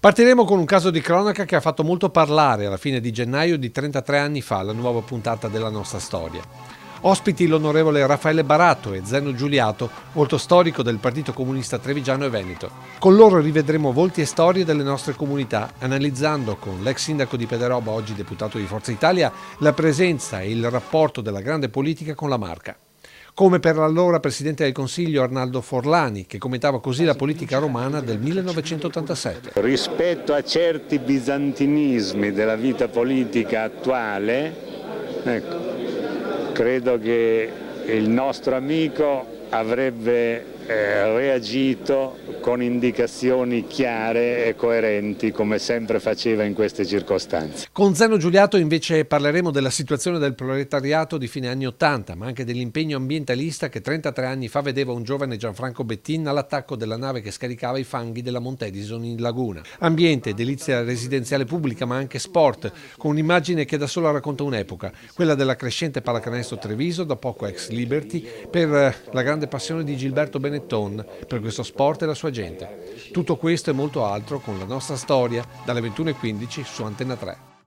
Partiremo con un caso di cronaca che ha fatto molto parlare alla fine di gennaio di 33 anni fa, la nuova puntata della nostra storia. Ospiti l'onorevole Raffaele Barato e Zeno Giuliato, volto storico del Partito Comunista Trevigiano e Veneto. Con loro rivedremo volti e storie delle nostre comunità, analizzando con l'ex sindaco di Pederoba, oggi deputato di Forza Italia, la presenza e il rapporto della grande politica con la Marca. Come per l'allora Presidente del Consiglio Arnaldo Forlani, che commentava così la politica romana del 1987. Rispetto a certi bizantinismi della vita politica attuale, credo che il nostro amico avrebbe reagito con indicazioni chiare e coerenti, come sempre faceva in queste circostanze. Con Zeno Giuliato invece parleremo della situazione del proletariato di fine anni '80, ma anche dell'impegno ambientalista che 33 anni fa vedeva un giovane Gianfranco Bettin all'attacco della nave che scaricava i fanghi della Mount Edison in laguna. Ambiente, edilizia residenziale pubblica, ma anche sport, con un'immagine che da sola racconta un'epoca, quella della crescente pallacanestro Treviso, da poco ex Liberty, per la grande passione di Gilberto Benetton per questo sport e la sua gente. Tutto questo e molto altro con la nostra storia dalle 21:15 su Antenna 3.